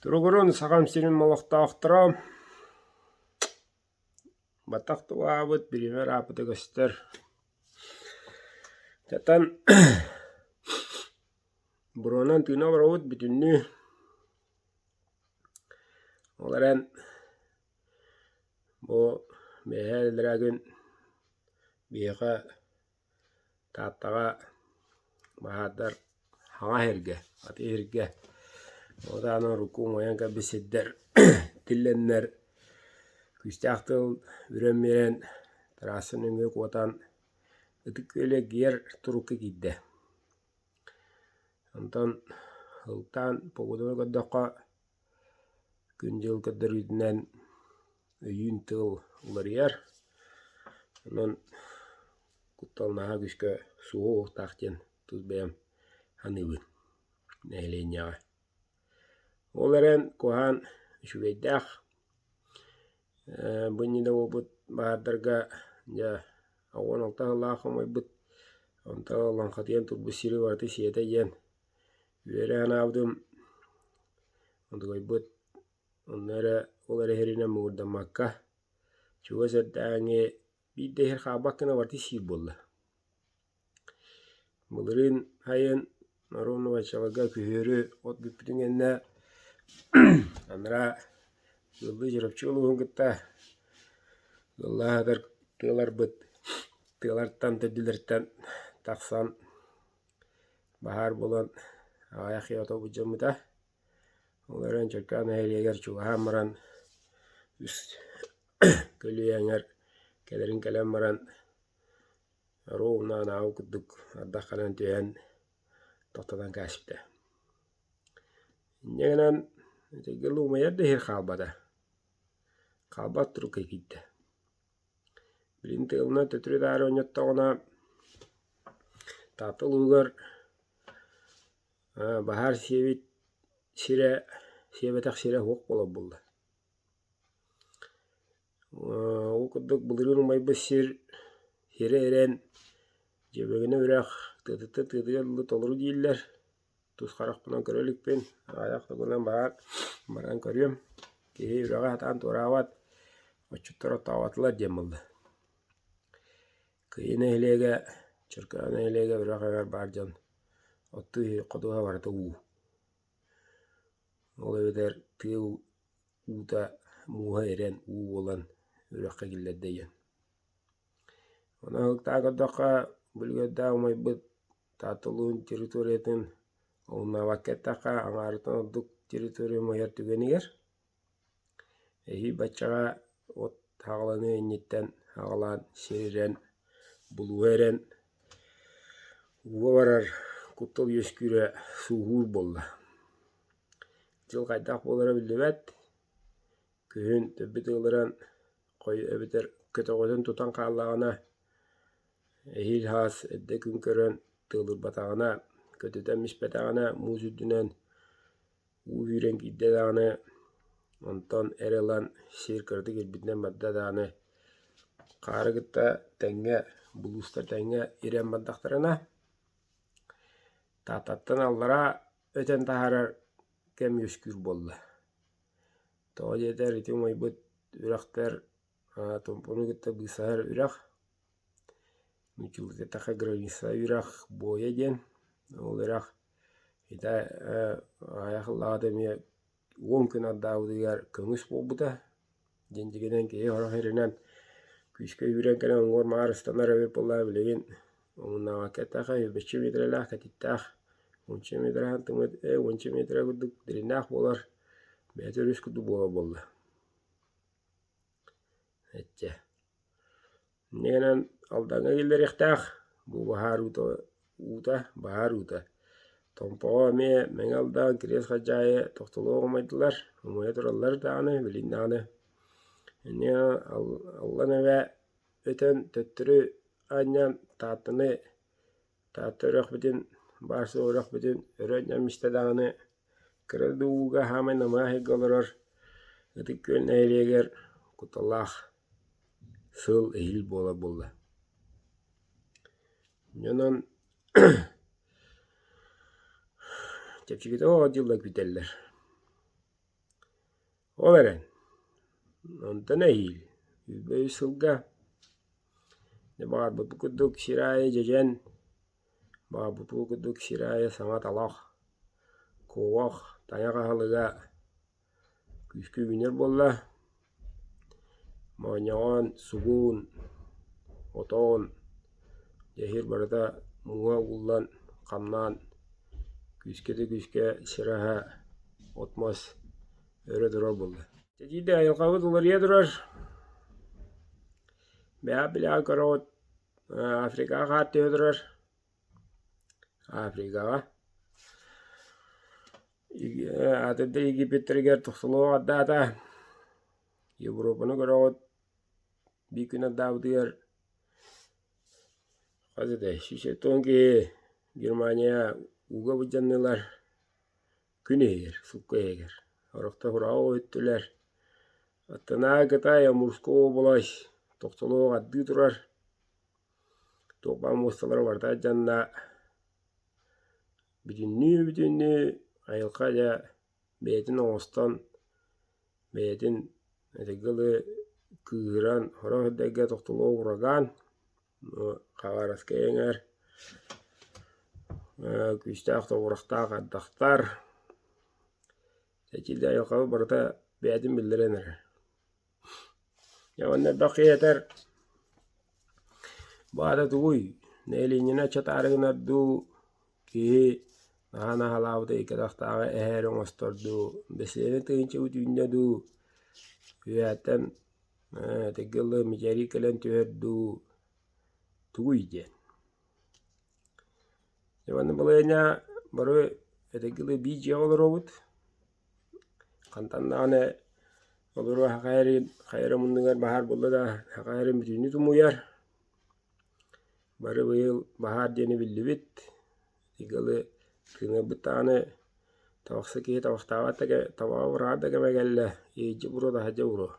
Тургурун сагам сирин молоктаахтара батактуабыт биример апыты көстөр. Татан буронан тыына барабыт бүтүннү. Оларан бу бэхэлдэрэгүн биэха тааттага баһадар хаңа хэргэ, аты хэргэ. Одааны рукуң оянка бисиддер тилленнер күстяхтыл үрэммерен тарасын үңгө куотан ытыккөле гер турукка кидде. Онтон хылтан погодуна көддөкка күн жыл көддөр үдінен өйін тыл уларыяр. Онон кутталнаха күскө суы оқтақтен туз бэм ханыбын нәйленяға. Оларен кохан үшугейдах бұннида обыт баһардарга жа ауан алта хылаах омайбыт онта ланхатыян турбу сири барты сиэtä иен үөрэ ханаабытым онтугайбыт оннары олары херинэ муурдаммакка чуга сэрдээҥи биирдэ хер хаабаккына барты сиир болла. Былырын хайын Маруна Вачалага күһүөрү от бүппүтүҥэннэ анара сылды жырапчыылуһун кытта гыллаадар тыаларбыт тыалартан төдүлэртэн тахсан баһаар болон аҕаях иото быдьаммыта оларын чыркаана хэлиэгэр чугаһаан маран үс көлүөҥөр кэлэрин кэлэн маран роуна наау курдук ардахханан түһэн тохтотан кааспыта. Инньэгэнэн этиггэлу умайарда хир хаалбата. Хаалбат турукка киитте. Билин тыылына төтүрү таары оñоттоҕуна таатылуугар баһаар сиэбит сире сиэбэтэх сире хуок боло булла. Ол курдук былырын умайбы сире эрен жебегине үрэх тыатыттар тыатыгар толору дииллэр тус харахпынан көрөлүкпүн ааяктагынан баар баран көрүөм киһи үрэҕэ хатаан туораабат оччуттар оттаабатылар диэн булда. Кыйын эхилиэгэ чыркаан эхилиэгэ үрэҕэҥэр баар дьон отту ходуһа барыта уу. Ол эбэтэр тыа uuта мууһа эрен уу буолан үрэххэ киллэрдэйэн. Ону ыктаан көрдөххө бүлгэрдээх умайбыт таатылуун территориятын олуннаабаккеттахха аҥаарытын ордук территория умайар түгэнигэр эһи баччаҕа от хаҕаланы инниттэн хаҕалаан сирирэн булуо эрен уга барар куттал үөскүүрэ сууһуур болла. Дьыл хайдах буолара билбэт күһүн төбүт ыалыран эбитэр көтөҕөтүн тутан хааллаҕына эһиил хаас эддэ күн көрөн тыалырбатаҕына көтүтэн миспэтэҕинэ муус үрдүнэн уу үүрэн киирдэдэҕинэ онтон эр ылан сиир кырдык ирбитинэн баддадаҕына хаары кытта тэҥҥэ булууста тэҥҥэ ирэн бардахтарына таататтан аллара өтөн таһаарар кэм үөскүүр болла. Тоҕо диэтэр ити умайбыт үрэхтэр томпону кытта быысаһар үрэх мучулукетахха граница үрэх буоя диэн ол үрэх ита ааяах ыллаҕата эмиэ уом күн ардаабытыгар көҥүс буолбута дьиндигинэн киһи хорох эринэн күүскэ үүрэн кэлэн уҥуор маарыстанар эбит буллаа билигин оҥуннаабаккеттахха үөбөччү метрэлээх кэтиttäэх уонча метрэһэн тымыт уонча метрэ курдук дириннаах буолар бэйэтэ өрүс курдук буола болла. Эттэ. Иннигэнэн алдаҥҥа киллэриэхтээх бу баһаар uuta баһаар uuta. Томпоҕо эмиэ мэҥэ алдаан кирэс хаджаайа тохтолуох умайдылар, умайа тураллар даҕаны, билин даҕаны. Иннигэнэн аллан эбэ өтөн төттөрү аанньан тааттыны таатта өрөхбүтүн баарса өрөхбүтүн өрөн ньаммиста даҕаны кырардыы ууга хаамай намыа хиггэ олорор ытык күөлүн эхилиэгэр куталаах сыл эһил буола булла. Дьонон чэпчигитэ оҕо дьыллак бүтэллэр. Oleren. Ondan ehil. Übey sılga. Ne bağır bu kuduk şiraya jejen. Bağır bu kuduk şiraya sanat alaq. Kovaq. Tayağa halıga. Küskü günler bolla. Mañağın, sugun, oton. Yehir barada muğa ullan kamnan. Küskede küske şiraha otmaz. Öyle durar bolla. Tecide ayılqabı dolariya durar. Beya bila karot Afrika qaatı durar. Afrikaga. Atırda Egipet'tirger tuxsuluğu addata. Европаны karot bir gün adda diyor. Qazıda şişeton ki Germaniya uga bujanныlar küneger, sukkeger. Oraqta hurao öttüler. Attana gata Mursko bulaş tuxsuluğu addı durar. Toqban mustalar varda janna bütünlü ayılqaca beytin oğustan beytin etegili kıhıran horaqdega tuxsuluğu uragan qavaraska enger küstaq toğuraqtaq addaqtar Tecilde ayılqabı barda beytin bildirenir. Yavanna baqiyeter Bağda tuğuy. Neyliñina çatarıgın addu ki nahana halavda ikadaqtağı eherin ostordu. Beslerini tığınca ütüğünde du. Üyatan tegilli micari kelen tüherdu. Tuğuy diyen. Yavanna balayına barı tegilli bici olur obut. Kantannağına oluru haqayrin mundugar bahar bolla da haqayrin bütünü tumuyar. Barı bıyıl bahar deni billibit. Tigalı kına bıtağını tavaqsa ki tavağı vurada kemegelle. Yiyci buru da haca buru.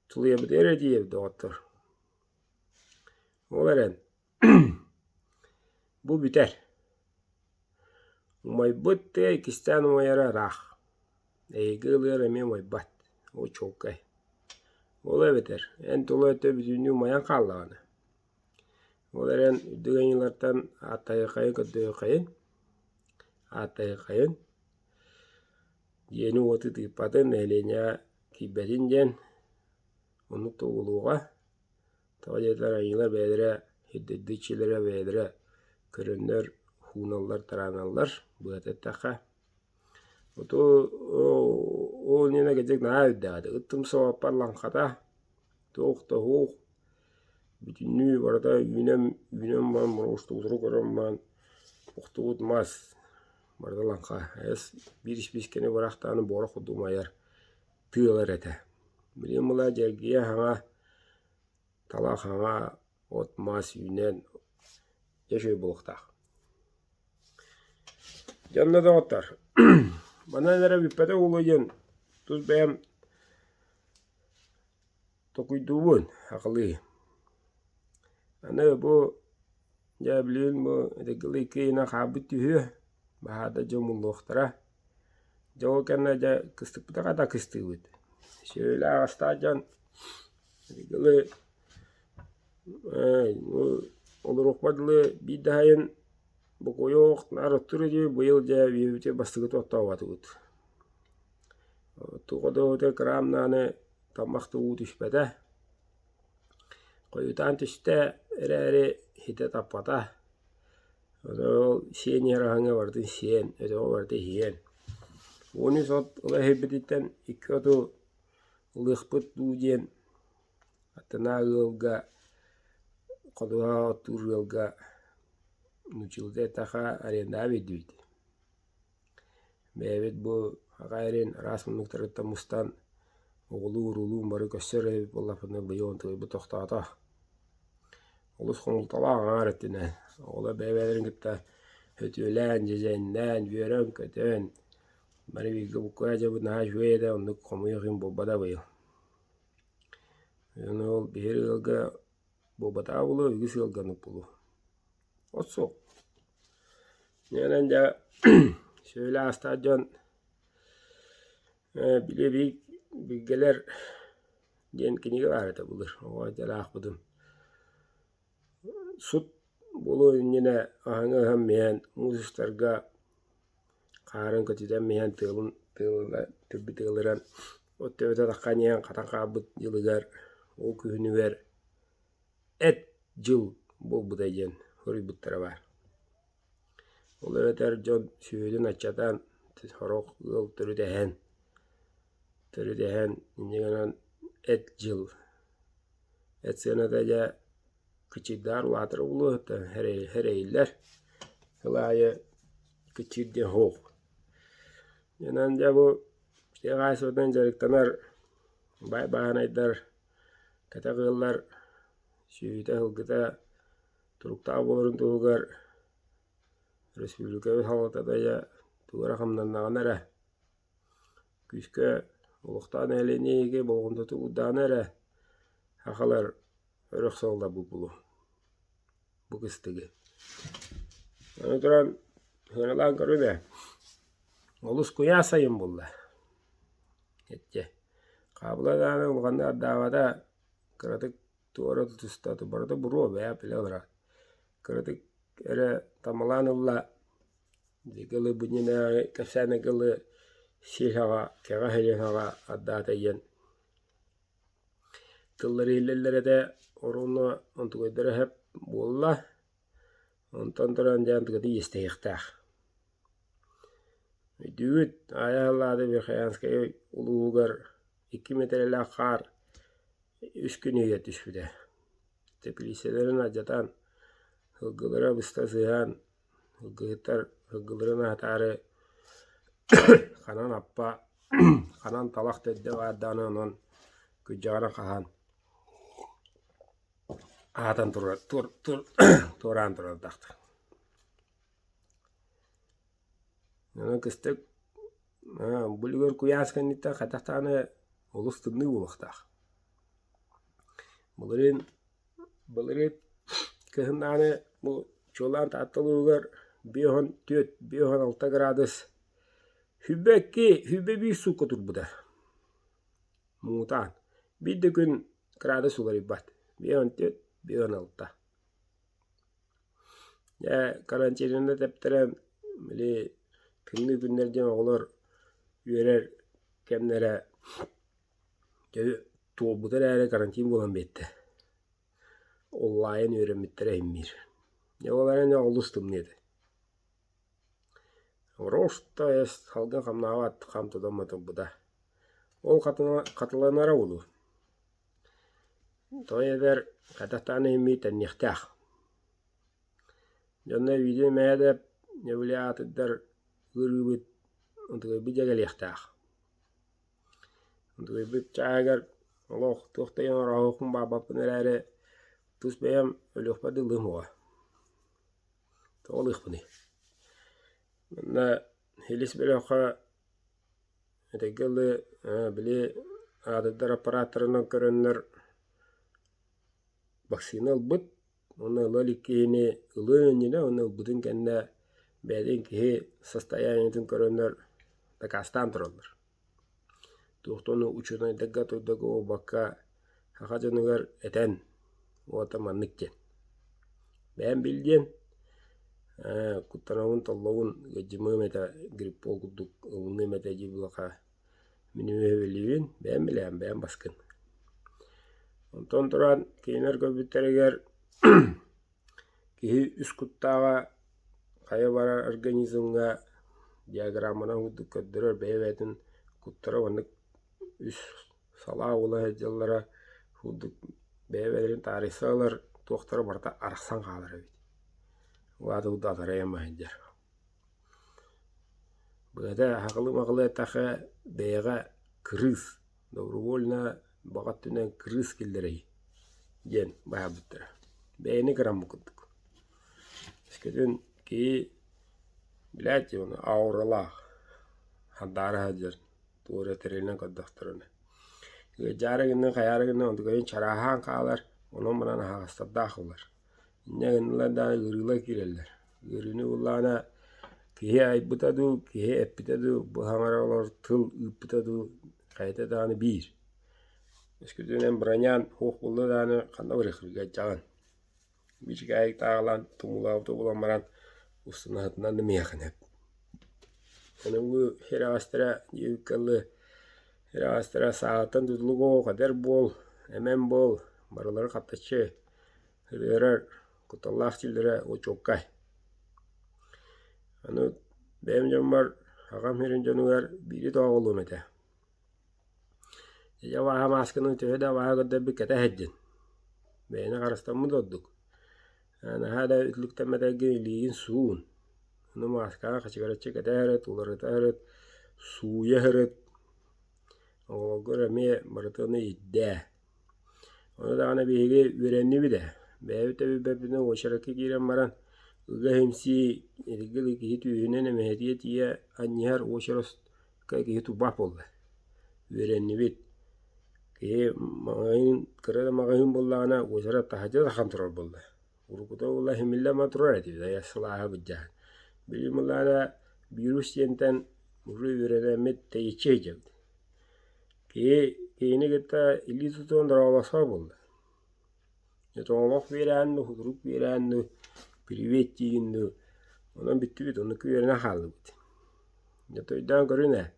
Tuluya bıdere diye doktor. Olaren. Bu biter. Umaybat te kistan umayara raq. Eygılı remi umaybat. O çok kay. Ola biter. En tolu ete bütünlüğü umayan kallağını. Olaren üddügen yıllardan atayı kayın kötüyü kayın. Atayı kayın. Yeni otu tıpatın ehlenya kibbetin jen. Onu toğuluğa. Tavacetler ayılar beydire. Hiddetçilere beydire. Körünler, hunallar, taranallar. Bu etettaqa. Oto o nene gecek naa üddağıdı. Ittım soğapar lankata. Toğukta hoğuk. Bütünlüğü barada yünem man, uçtu uzuru koran man. Uxtu utmaz. Barada lanka. Es bir iş biskeni baraqtağını bora xudumayar. Tığılar ete. Bileyim mula jergiye hana. Talaq hana. Otmaz yünen. Yaşöy buluqtaq. Janna da otar. Bana nere bippete uluyen. Tuz beyem tokuyduğun akıllı. Ana bu jablin bu edegli kina xabit tühü. Bahada jomulluqtara. Jawo kanna ja kıstık da kata kıstık. Şöyle ağaçtacan edegli olur okmadılı bir dahayan bu koyuq narıttırı diye bu yıl ja biyevite bastığı toqtavadı ut. Tuğda ote kram nane tamaqtı ut işbede. Koyutan tüste ere hite tapata. O şiyen yarahanga vardı şiyen. Öde o vardı hiyen. Onu sot ola hebeditten iki otu ılıqpıt duğen. Atana ılga Koduğa otur ılga nuçilde taqa arenda bedüydü. Beyvet bu haqayren rasmınlıktarıtta mustan oğlu urulu marı kössere bollapını bayon tığı bu toqtata. Olus konultala ağar etine. Ola beybelerin gitta hötülen, jezennen, yörön, kötön. Marı bilgi bu koyaca bu naha şüveyede onduk komuyuqin bobbada bayo. Yani ol bir ılga bobata bulu, ügüs ılganıp bulu. Otso. Yani şöyle astacan Bile bilgeler diyen kinige var ete bulur. O jalak budun. Sut bulu yine ahanga ham meyan mustarga karın kötüden meyan tığlı tığlıran o tövde takkanyan katan kabut yılıgar o kühünü ver et jıl bol budayen hori buttara var. Ol öter jon süydün açatan horok yıl törü dehen inyeganan et jıl et senada ja küçükler vatır ulu her eyler hılaya küçükden hoğuk. Yananca bu işte gaysodan jarıktanar bay bahanaylar katakıllar süyüte hılgıta turukta bolurun tuğugar Respublika halatada ya tuğra hamdanağınara küske uluqtan eleneyge bolğunda tuğudanara haqalar örük solda bu kıstigi. Onu duran hınalan görüne olus kuya sayın bulla. Etse. Kabla dağına ulğanda davada kıratık tuğra tutustatı barada buru veya pile olarak. Kıratık ere tamalan ulla dikili bunyina kapsana gılı silhağa, kega helihağa addatayen. Tılları illellere de orunu ontukoydara hep bulla. Ondan duran jantıgıdı yesteyiktağ. Düğüt ayalladı bir xayanskayı uluğugar 2 metreli kar 3 gün üye düşüde. Tepiliselerin acatan hılgılara bısta sığan hılgıların hatarı kanan appa kanan talak dedde vardanı onun gücağına kahan atan turan taktı. Nana kıstık bulgur kuyaskan nita kataktanı olus tındı bulukta. Bulurun kıhındanı bu çoğlan tatlılar 1-6 gradus hübbe bir su kutur bu da. Muğtan. Bir de gün gradus olar ibat. 1-6. Ya karantinada teptiren böyle kınlı günlerden olur üyeler kemlere tuğbuda değerli karantin bulan bitti. Olayın öğrenmittere immir. Ya olayın ya olustum neydi. Roşta es halgın kamnavat kamtıdamatın bu da. Ol katılanara olu. Toy eder kataktanı immiten nihtağ. Jonda video meğede ne bile atıdır gırıbıt ontuğu bir jagel yahtağ. Ontuğu bir çağır Allah tuğtayan rahokun babapın erere tus beyam ölüqpadı lığmığa. Toğlıq bunu. Bunda helis bir oqa etekeli bile atıdır aparatlarına görünür vaksinal bıt onu lalikini ılığınına onu budun kende beden ki состояниятын көрөнөр такастан туралар. Туhtonu uçuna degga toydago o bakka hakajanıgar eten o atamanlıkken. Ben bildiğin kuttanavun tallavun gecimı meta grip olguduk ılını meta jiblaka minime belivin ben bileyim ben baskın. Ondan turan kiner köbüttereger ki üst kuttağa kaya bara organizmga diagramına huduk köddürür beyvetin kuttara vanık üst sala ola hecallara huduk beyvelerin tarihsi alır tohtara barda arıksan kalır evet. Vada hudu atarayama hecar. Burada haqlı maqlı etağı beyga kriz dobrovolna bağattünen kriz kildirey gen baha bittir. Beyni gram kuttuk. Eskiden ki bilati onu aurala hadar hajar tuğra terine kaddaktarına. Jaragını kayaragını onu kayın çarahan kalar onun bana hasta dağılar. Ne günler daha gırıla kireller. Gırını ullana Kihe ayıpbıtadu, kihe epbitadu, bu hangaralar tıl ıppıtadu, kayta dağını bir. Esküdünen branyan, hoq buldu dağını kanda bırakırga çağın. Bir gayet dağılan, tumulavda bulamaran, ustuna hıtından da miyakın hep. Onun bu herastıra, yıkıllı, herastıra sağıttan tutuluğu kadar bol, hemen bol, baraları kaptaçı, hırırar, kutallah çildire o çokkay. Onu benim canım var, ağam herin canı var, biri doğa oğlum ete. Ya vaha maskının tühede vaha gıda bir kete heddin. Beyine karıstan mı dodduk? Yani hala ütlükten medegi liğin suğun. Onu maskana kaçıgaratçı kete heret, ularıta heret, suya heret. O göre mi maratını idde. Onu da ana bihigi ürenli bir de. Bevi tabi bebine o şaraki giren baran. Iga hemsi erigili ki hitu yünene mehediyet iya anyihar o şaros kay ki hitu bap oldu. Ürenli bit. Ki mağayın kırada mağayın bollağına o şarap tahacı da kontrol boldu. Urukuta ola hemille matruar eti. Daya sılaha bıccahan. Bilim ollağına virüs yenten uru ürenemet teyçe ecevdi. Kini kita ili tutuan drawasa boldu. Yatağımak verenli, huduruk verenli, privet yiyinli. Ondan bitti bit, onu kuyerine halı bit. Yatağıdan görüne.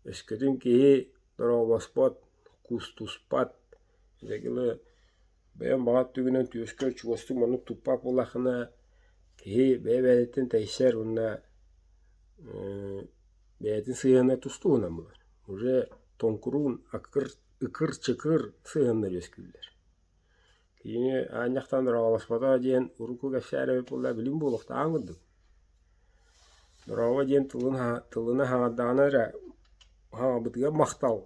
Eskidin ki drawaspat, kustuspat. Yedekili beyan bağat tügünen tüyeskör çuvastum onu tupak olakına ki bebedetin teyser onunla bebedetin sıyığına tustuğuna mı var? Uje tonkurun ıkır çıkır sığınlar esküller. Yine ancaktan drawaspada diyen uruku geçer ve bulla bilim bulukta anladık. Drawa diyen tılına hangadağına ra hangadıtıga maktal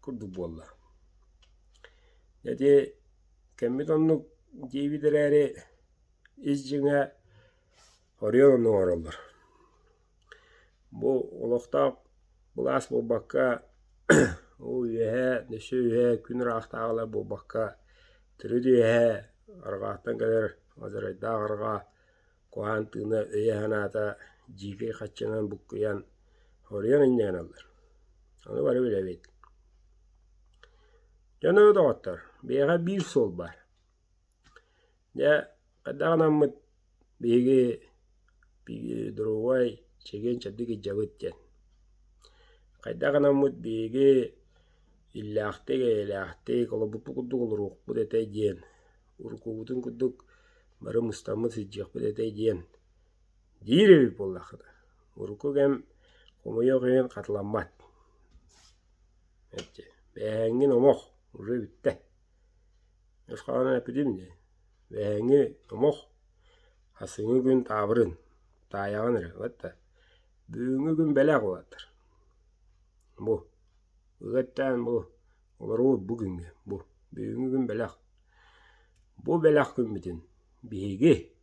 kurduk bolla. Dedi kemmit onluk cevidirleri izcine horyon onu orallar. Bu olukta bulas bu bakka o üyehe, nesi üyehe, kün rahtağıla bu bakka türüdü üyehe, argağıttan kadar azarayda argağı kohan tığına üye hanata jiki kaçınan bukkuyan horyon inden alır. Onu var bile bit. Canı da otur. Beyga bir sol var. Ya kadağınamıt beygi duruvay çegen çadıki javıtken. Kadağınamıt beygi illahte kala bupu kudduk olur bu detay diyen. Urukubutun kudduk barı mustamı sıcak bu detay diyen. Direvi bollakıda. Uruku gem komuyo kıyın katlanmat. Evet. Beğengin omok. Uru bitti. Özkanın epidim de. Beğengi omok. Hasıngı gün tabırın. Tayağın ere. Vatta. Büyüngü gün belak olatır. Bu. Ügetten bu. Olur o bugün. Bu. Büyüngü gün belak. Bu belak gün bitin. Bihigi.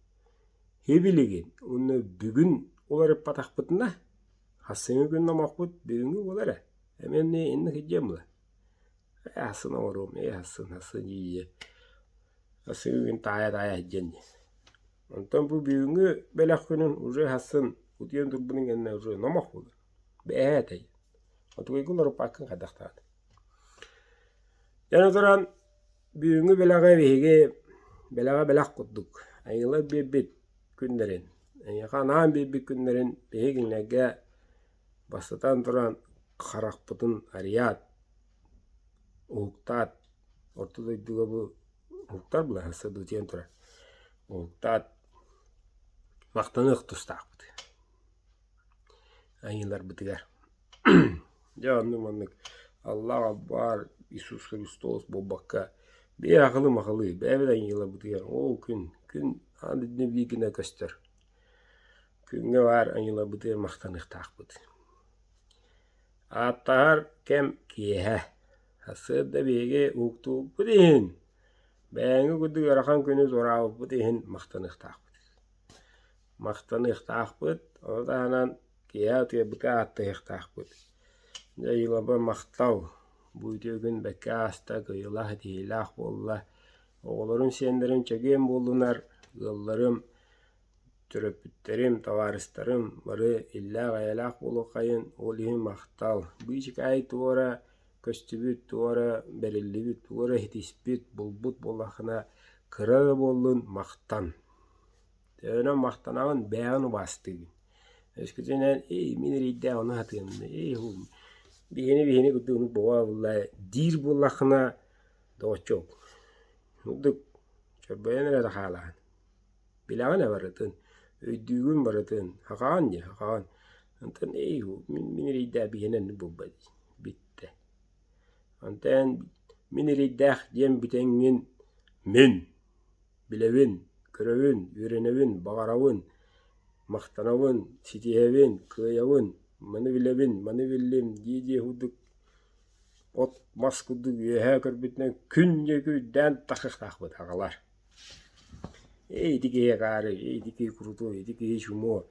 Hebiligin. Onu bugün olarıp patak bıtına. Hasıngı gün omok bıt. Büyüngü olara. Hemen ne inni hicam la. Hasın orum. Hasın yiye. Hasıngı gün taya hicam. Ondan bu büyüğünü belak günün ucu hasın. Udiyen durbunun yanına ucu namak olur. Beğe tay. Ondan uyguları bakın kadaktan. Yani oturan büyüğünü belaga vehige belaga belak kudduk. Ayıla bebet günlerin. Yakanağın bebet günlerin behiginlege basatan duran karakpıtın ariyat uğuktat ortada iddiga bu uğuktar bula hasa dutiyen tura. Uğuktat Maktanık tustaq bıdı. Ayınlar bıdıgar. Canım anlık. Allah var. İsus Hristos bu bakka. Bir akıllı. Bevden yıla bıdıgar. O gün. Andi ne bilgine göster. Günge var. Ayınlar bıdıgar. Maktanık taq bıdı. Attar kem kiyehe. Hasır da bege uğuktu bıdığın. Beğeni güdü yarakan günü zorağı bıdığın. Maktanık taq bıdı. Maktanık taqbıt, o da hanan kiyatuya bıka attayık taqbıt. Ya yılaba maktav, buydu gün beka hasta kıyılah diyilah bolla. Oğulların senlerin çegem bollunar, yıllarım Töröpütterim, tavarıstarım, varı illa gayalak bolu kayın, olihi mahtal. Büyücük ay tuğra, köstübüt tuğra, berillibüt tuğra, hitispüt, bulbut bolakına, kırar bolun mahtan. Tövene mahtanağın beğeni bastı. Eskiden minir iddia onu hatırlamıyor. Bihini kuduğunu boğa vallahi dir bolakına da çok. Nudduk çöbeğe nerede hala? Bilağına varadın. Öydüğün varadın. Hakan ya hakan. Antan minir iddia bihinen bu badi. Bitti. Antan minir iddia jem bitengin min. Bilevin, kırevin, ürenevin, bağaravın, mahtanavın, sitihevin, kıyavın, manı bilevin, manı billim, cici huduk, ot maskuduk, yehe kırbitne, künce küyden takık takbıt ağalar. Dikeye karı, dikeye kurutu, dikeye şumu,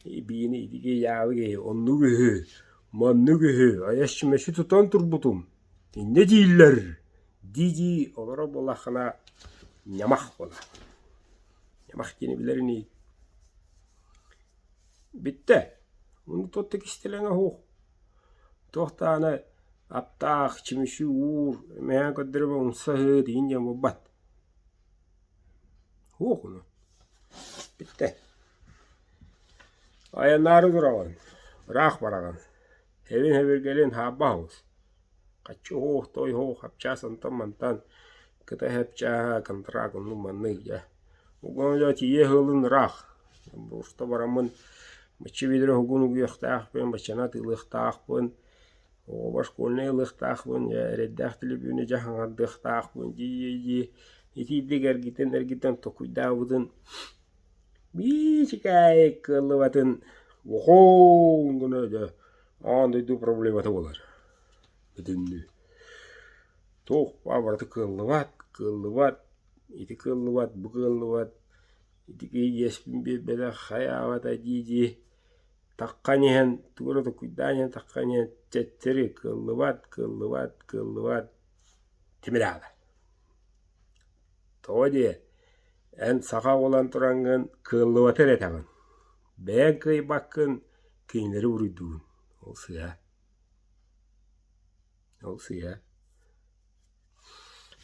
biyini, dikeye yağı gehe, onlu gehe, manlı gehe, ayaşçımeşi tutan turbutum. Ne değiller? Dici olara bolakına yamak bola. Yamak yeni bilerini. Bitti. Onu tuttuk istilene hoğ. Tohtana aptaq, çimişi uğur, meğen kaddırıba unsahı deyince mubbat. Hoğ onu. Bitti. Ayanları duragan. Raq baragan. Hevin hever gelin habba hoğuz. Kaçı hoğ, toy hoğ, hapçasan tamantan. Kıta hapçaha kantragun numanı ya. Ugonca tiye hılın raq. Bursta baramın maçı vidre hugunu güyüktağ ben, başana tılıqtağ ben. O başkolne ılıqtağ ben, ya reddağ tilibüne jahangaddığtağ ben. Iti diger giten tokuydağı budun. Bir çıkay kılıvatın. Oho, gına da. Andaydı problematı olar. Bütünlü. Tok, babartı kılıvat. Iti kılıvat, bu kılıvat. Iti yespin bir beda hayavata cici. Takkanyen, tuğra da kuydanyen takkanyen çettiri kılıvat. Timirada. Toğa diye, en saka olan turangın kılıvatı retağın. Ben kıy bakın, kıyınları vuruyduğun. Olsu ya.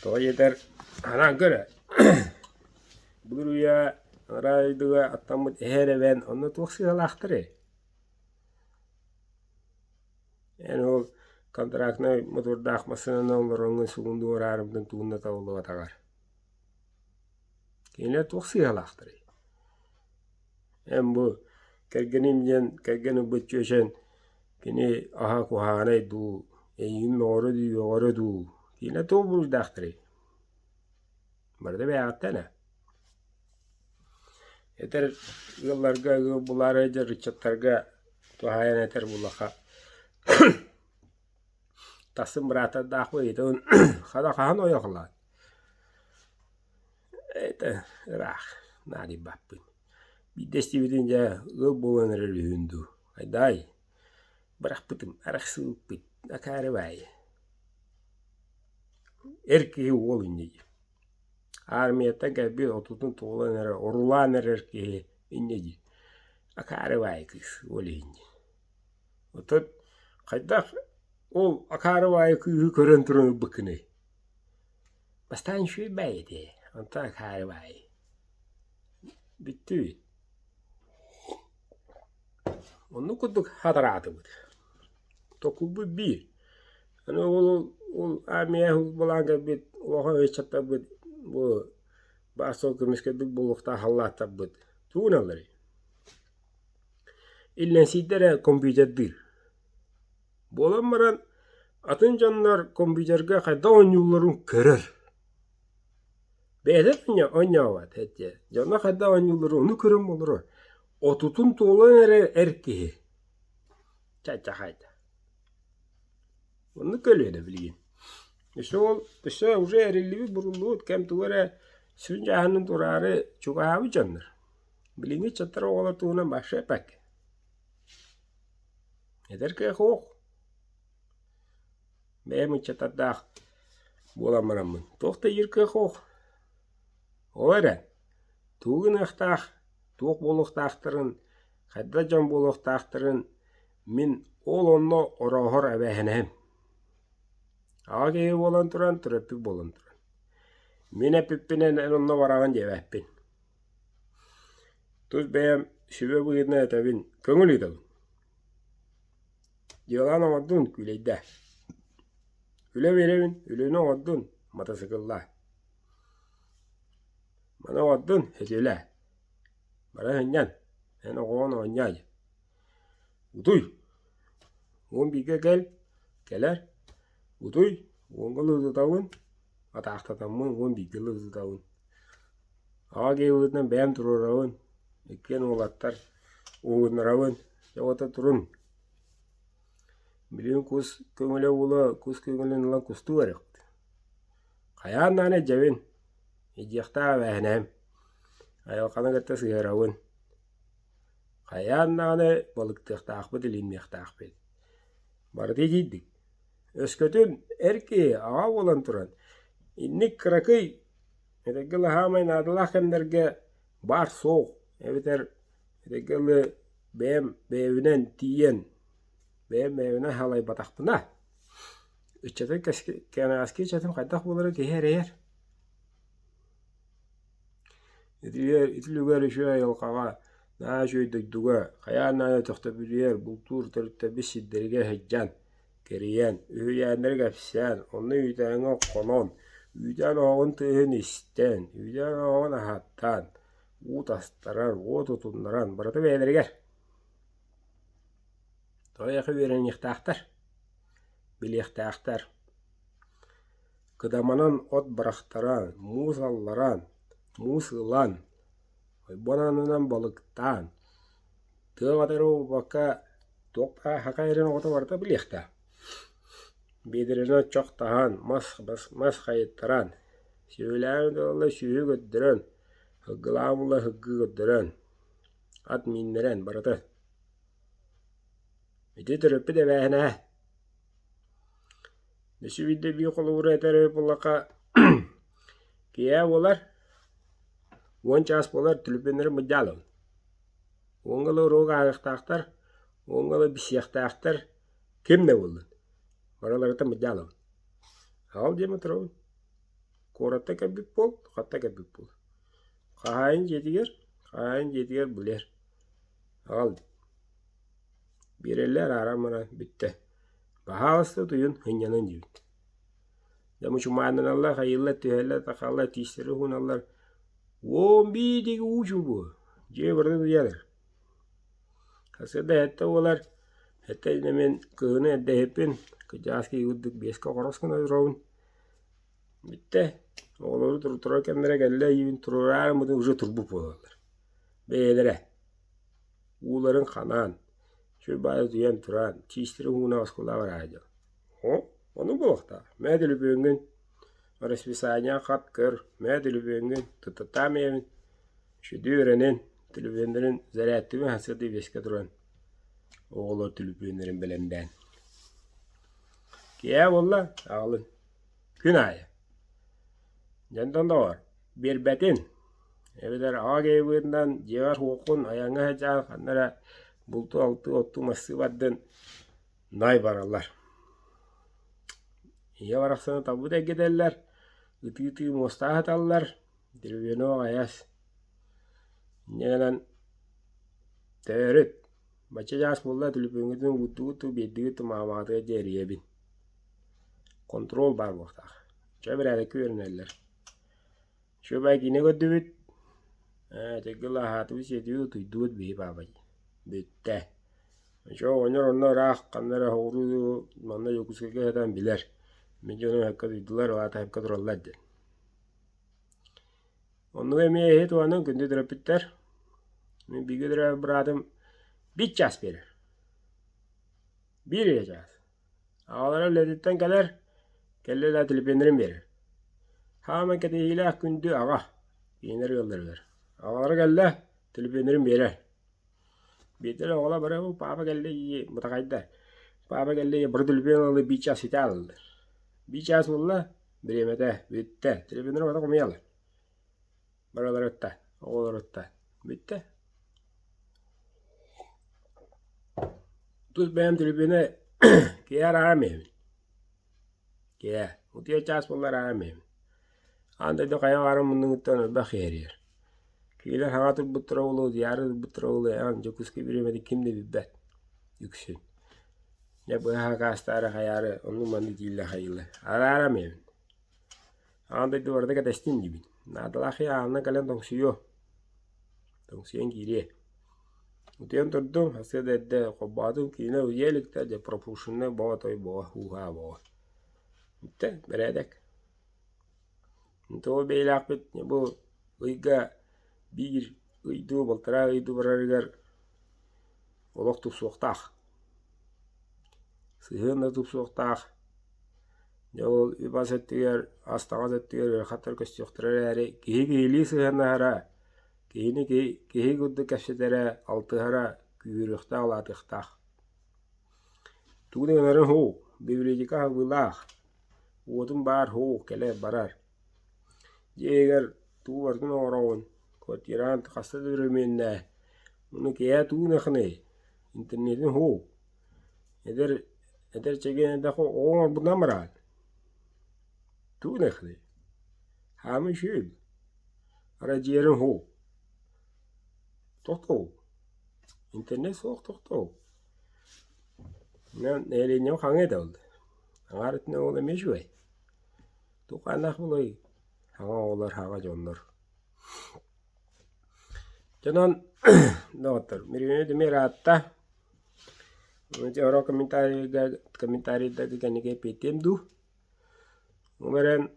Toğa yeter, anan göre. Buru ya, araydığa atamut ehere ben, onu tuğsıya lahtırı. Yani o kontrakna motor dağmasına onların sugundu orarımdan tuğunda tavulu vatagar. Kine tuğsıya lahtırı. Hem bu kergenim bütçöşen kine aha kuhanay du, eyyum yoğru du. Kine tuğ buru dağtırı. Barda be attana. Yeter yıllarga bulara rıçatlarga tuhayan yeter bulaka. Tasım brata dağıydı. Kada kahan oyaklar. Rah. Nadi bappın. Bir desti bitince bulanır hündü. Hayday. Bırak bıtım. Araksı bıt. Akarı vay. Erkeği olunca. Armiyata gelbi otutun tuğlanır. Orulanır erkeği. İnneci. Akarı vay kız. Olunca. Otut. Haydak. Ol akarı vay kıyı körüntürünü bıkını. Bastan şu beydi. Ondan akarı vay. Bitti. Onu kuduk hadaratı bud. Toku bu bir. Hani ol amiye bulanca bit. Oha veçata bud. Bu basol kırmışkedik bulukta hallata bud. Tuğunaları. İllen sidere kompüterdir. Bolanmaran atın canlar kompüterge kayda on yılların körür. Beyler onya vat hetse. Canlar kayda on yılları onu körüm olur. Otutun tuğlan erkeği. Çaça hayda. Onu köylüyle bilgin. İşte uca erilliği burulluğu kem tuvara süncahanın turarı çok abi canlar. Bilingi çatara oğlar tuğuna başa yapak. Eder ki hoğ. Beğenmin çataddağ bulamaramın. Tohta yirki hoğ. Oğlara. Tuğun ıhtağ. Туох болуқтақтырын, қайда жан болуқтақтырын, мен ол онно орохор әбәхінәм. Аға кейі болан тұран, түрәппі болан тұран. Мен әпіппінен онно бараған жебәппін. Тұз бәйім шүбе бұйырна әтәбін көңіл етәбін. Жығылан оңаддың күлейді. Үле беребін, үлені оңаддың матасықылла. Мана оңаддың әтелі. Бара хыннян, ән оғуан оңanyай. Утуй, оң биге келер. Утуй, оңғылы ұзытауын, атақтатамын оң бигілі ұзытауын. Аға кейуітінен бәйім тұрырауын, еккен олаттар оғынырауын, жауата тұрын. Білін күз көңілі олы, күз көңілін ұлан күсті өріқті. Қаян наны жәвін, ежіқтаға бәхінәм. Айалқаны кәтті сығырауын. Қаян наны балықтықтақпы ділінмектақпы. Барды дейдік. Өскөтін әрке аға болан тұран. Иннік қырақый, әдекілі хамай надылақ кәмдерге бар соқ. Әбетер әдекілі бәйімінен тиен. Бәйімінен халай батақпына. Үтчетін кәне аске чәтім қайдақ болары кейер әйер. Итілігер үші айылқаға naa şöydüdüge, kayanaya töktebülüyer, bultur törütte bir sidderge heccan, keriyen, üyüyenler gepsen, onu üyüdene konon, üyüden oğun tığın isten, üyüden oğun ahattan, uut astaran, uut tutunlaran, barata beylerger. Toyakı veren ihtahtar, bil ihtahtar. Kıdamanan ot bıraktaran, muz allaran, muz ılan, bonanından balıktan, tığadarı baka tokpa hakayırın ota varta bilekta. Bedirine çok tahan, mas kayıttaran, söyleyen de süyü göddüren, hıggılamla hıggı göddüren, at mindiren barata. Midi töröpü de bähine. Nesi bidde bir kolu vuru eter bulaka kiye olar. Onças bolar tülüpenleri mıcalım. Ongalı roga ayıqtaqtar, ongalı bisiyaqtaqtar kim ne oldu? Baraları da mıcalım. Al deme тұрауын. Koratta kabip bol, qatta kabip bol. Қайын жетігер білер. Al. Birerler aramana bitti. Bahağısı duyun hınyanın gibi. Yamu şumanın Allah hayırlı tüheller takallar tişleri hunallar. Oğun bir digi uçun bu. Cebarda duyalar. Kasada hatta olar. Hatta hemen kığını edde hepin. Kıcaski yudduk beska koroskuna durağın. Bitti. Oğları turarkenlere geldiler. Yivin turar mıdın ucu turbup olarlar. Beylere. Uğların kanan. Şu bazı duyan turan. Tişleri huna oskula var ağacı. Onu bu vakta. Medeli büyüngün. Raspисание хат көр, мәділі бөңгін, тұтатам емін. Шүді өренен, түліпендерін зәрәттімен хасырды беске тұран. Оғылар түліпендерін білімден. Кия болла, ағылын. Күн айы. Жантан да var. Bir бәтін. Әбедер ағы ебіріндан жеғар хоқын аяңға жағы қаннара бұлты алты отты масы баддын най баралар. İyi varaqsana tabu da giderler. Gıtı mustahat allar. Dilbeni o ayas. Neden teorit. Baca jas bolla dilbeni gıtı beddi mamadı ceriye bin. Kontrol var bu tak. Çevrede görünürler. Şu belki ne kadar bit. Tekrar hatı bir şey diyor tuyduğu bir babacı. Bitti. Şu onlar rah kanlara hoğru manna yokuskaya bilir. Menjonu hakka duydular ve ata hakka durarlardı. Onu emeğe hep olanın günde durapitler. Ben bir güdüre bıradım. Bir ças verir. Bir yiyeceğiz. Ağalara lezzetten gelir. Kelleler tülüpenlerin verir. Hemen kedehiyle gündü ağa. Yenir yollarlar. Ağalara gelir. Tülüpenlerin verir. Bir oğla bırakıp baba geldi. Mutakaydı. Baba geldi. Bir tülüpen alıp bir ças ite aldı. Bir ças bolla, bir yemede, bitti. Telefonları bana koymayalım. Baralar ötte, oğullar ötte. Bitti. Tuz benim tribüne kiye arameyim. Kiye. Utiye ças bunlar arameyim. Anda da kaya varım bunun üttüne bakıyor yer. Kiyeler hangatır butra olu, yarı butra olu. Anca kuski biremedi kimde bir bet. Yüksün. Ya bu hakastara hayarı onun mandi değil hayırlı. Arameyim. Anda da orada kadestin gibi. Nadalah ya anna kalen tongsiyo. Tongsiyen giriye. Utiyen turdum hased edde qobadım kine uyelikte de proporsyonel bawa toy bawa huha bawa. Bitti beredek. To beylak bit bu uyga bir uydu baltara uydu barargar olak tup soqtaq. Sığın da tup soqtaq. Yol ibasettiger astağa zettiger hatar köstüktürer eri gihili sığın hara. Kihini kihi guddu kapsetere altı hara küyürükta alatıqtaq. Tuğdun arın hu bibliyika bulaq. Uğudun bar hu kele barar. Jeger tu vartın oğrağın. Kotiran tıqasta dürümünne. Bunu kiya tu nıqını. İnternetin hu. Eder çegen edaqo oğun bundan maral. Tu nıqını. Hamı şül. Ara jerin hu. Tohto. İnternet soğuk tohto. Neyle ne kange daldı. Angaret ne ola meşwe. Tu kanak bulay. Hanga olar hanga jonlar. Janan doktor, mirine de meratta. Önce ora komentari da kanike petem du. Umeren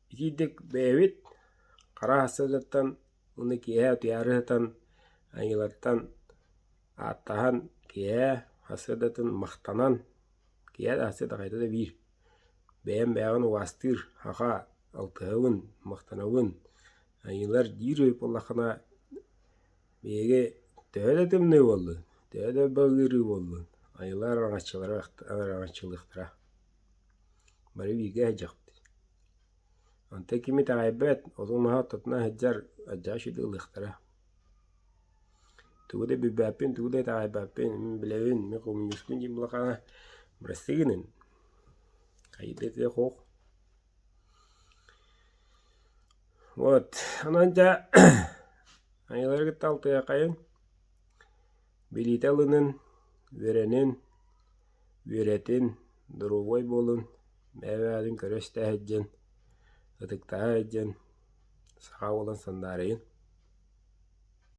ikidik bevit kara hasadatan onu kiye tiyaratan ayılatan atahan kiye hasadatan mahtanan kiye hasada kayda da bir beyan wastir haka altağın mahtanavın ayılar diroy pollakana bege töledim ne oldu töle bagırı oldu ayılar araççılıktıra bari bige hecaqtı anta kimi tağaybet ozumaha tutna heccar accaşı dılıqtıra tuğda bibapin tuğda tağaybapin bilevin miqum yuskun jimlaqana mrastiginin kaydet de xoq вот ananca ayılar git altıya kayın bilitalının verenin veretin duruvoy bolun mevadin köreste heccan atıkta heccan sağa olan sandarayın